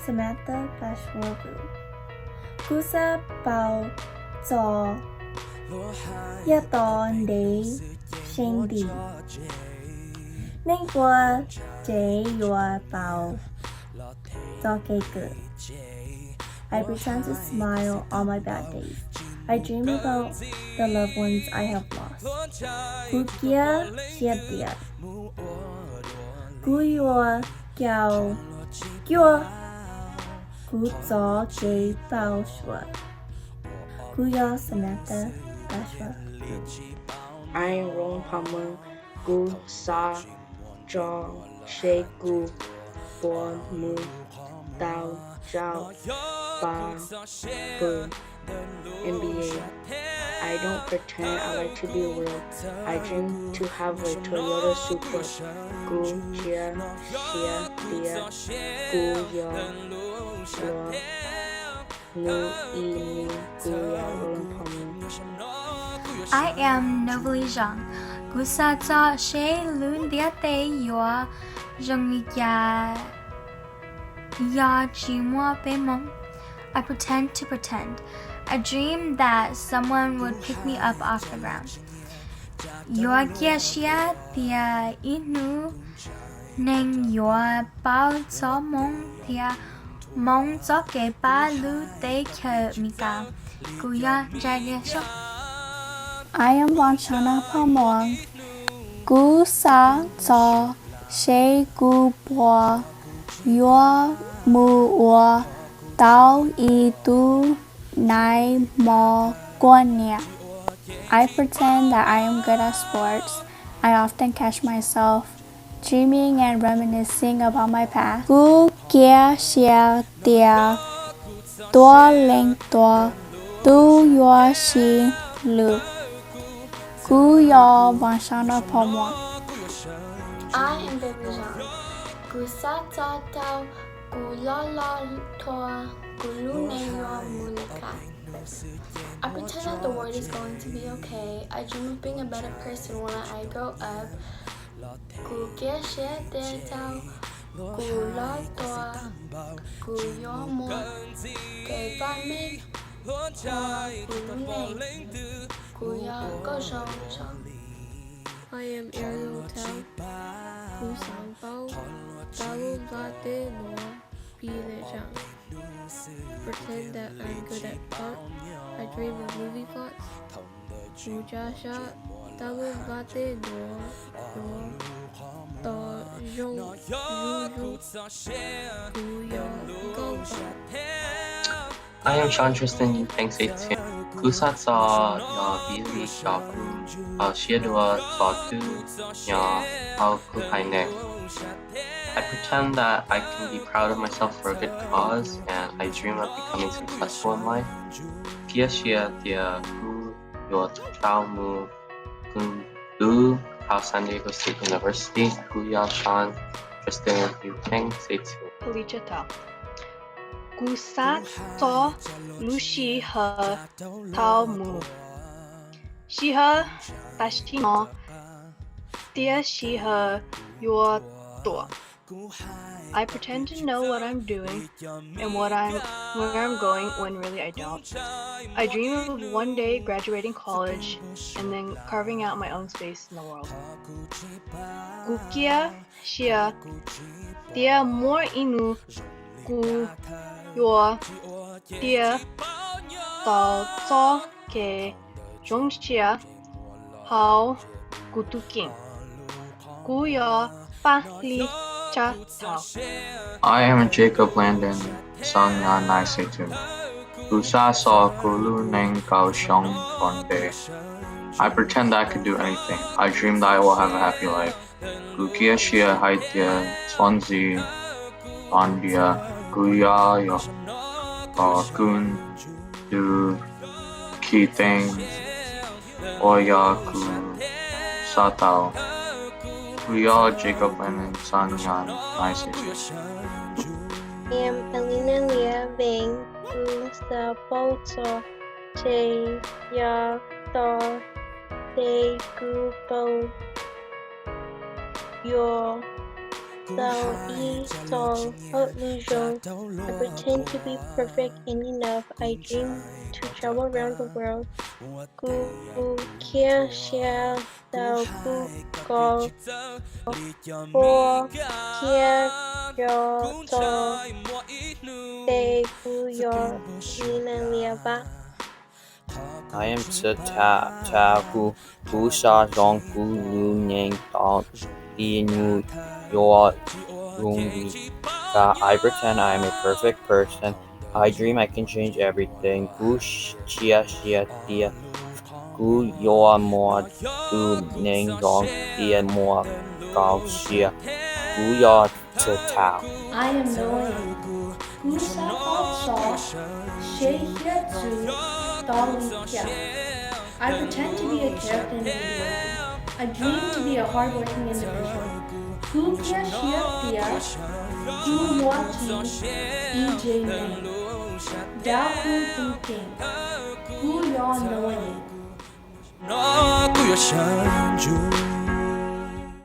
Samantha Bashua Vu. Gusa Bao Zo Ya Don Day Shing Di Ning Gua Jay Yua Bao Zo Ke Gu. I pretend to smile on my bad days. I dream about the loved ones I have lost. Gu Kia Xia Dia Gu Yua Giao Yua Gu Zo Ke Bao Shua Gu Ya Samantha Bashua. I am Ron Pamung Gu Sa Jo She Gu Bo Mu Dao Zhao Ba Bu NBA. I don't pretend I like to be real. I dream to have a Toyota Supra. Gu Jia Xia Dia Gu Ya Lua Nu I Ni Gu Ya Ron Pamung. I am Novely Zhang. Gusa Za She Lun Dia Te Yua Zheng Ya Jimwa Be Mong. I pretend to pretend. I dream that someone would pick me up off the ground. Yua Gia Xia Dia Inu Neng Yua Bao Zo Mong Dia Mong Zo Ke Ba Lu De Ke Mika Guya Jaya Shok. I am Vanchana Pamong. Gu Sa Zo She Gu Bo Yua Mu Wa Dao I Du Nai Mo Guanya. I pretend that I am good at sports. I often catch myself dreaming and reminiscing about my past. Gu Kia Xia Dia Dua Ling Dua Du Yua Xi Lu Gu Ya Vanshana Pamwa. I am Baby Jean. Gu Sa Za Dao Gu La La Toa Gu Lu Ne Yo Mulika. I pretend that the world is going to be okay. I dream of being a better person when I grow up. Gu Gia Xia Dia Dao Gu La Toa Gu Yo Mo Ge Ba Mi Toa Gu Lu Ne Gu Ya Go Shong Shong. I am Ariel Tao, Gu Sang Bao, Dalu Late Noa, Pi Le Zhang. Pretend that I'm good at art. I dream of movie plots. Gu Jia Sha, Dalu Late Noa, Noa, Da Zhong Ru Ru, Gu Ya Go Ba. I am Sean Tristan Yu Peng Say Tim. Kusat sa ya Billy Shaku. Shiadua sa tu ya How Kukai. I pretend that I can be proud of myself for a good cause, and I dream of becoming successful in life. Kia Shia Dia Gu Yo Chao Mu Kun Du Kao San Diego State University. Guya Sean Tristan Yu Peng Say Tim. Alicia Tao. Gu Sa Zo Lu Shi He Tao Mu. Shi He Da Shi No Dia Shi He Yua Do. I pretend to know what I'm doing and where I'm going when really I don't. I dream of one day graduating college and then carving out my own space in the world. Gu Kia Xia Dia Mo Inu Gu Yua Dia Dao Zo Ke Zhong Xia Hao Gu Tu King Gu Ya Ba Li Cha Tao. I am Jacob Landon, Sanya Nai Setu. Gusa Sa Gulu Neng Gao Xiong Fonde. I pretend I could do anything. I dream that I will have a happy life. Gukia Shia Haitia Swansea Bandia Guya Yo Gun Du Ki Thing Oya Gu Satao. We are Jacob Lennon, Sanyan, nice to meet you. I am Elena Lia Bing, Gu Sa Bo Zo Che Ya Da De Gu Bo Yo Sao E Sol illusion. I pretend to be perfect and enough. I dream to travel around the world. Gu kia shia sao gu go po kia yo to te gu yo nina liaba. I am Tsa Ta Gu Sa Zong Gu Lu Nang Dong Di Nu Yo Rung Li Ka. I pretend I am a perfect person. I dream I can change everything. Gu Chia Xia Tia Gu Yo Mo Du Nang Dong Dia Mo Gao Xia Gu Yo Tsa Tao. I am knowing. Gusa Tso She Hia Tzu Dali Pia. I pretend to be a character in a video game. I dream to be a hardworking individual. Gu Pia Shia Pia Gu Mua Ti EJ Name. Dao Hu Hu King. Gu Yaw Knowing.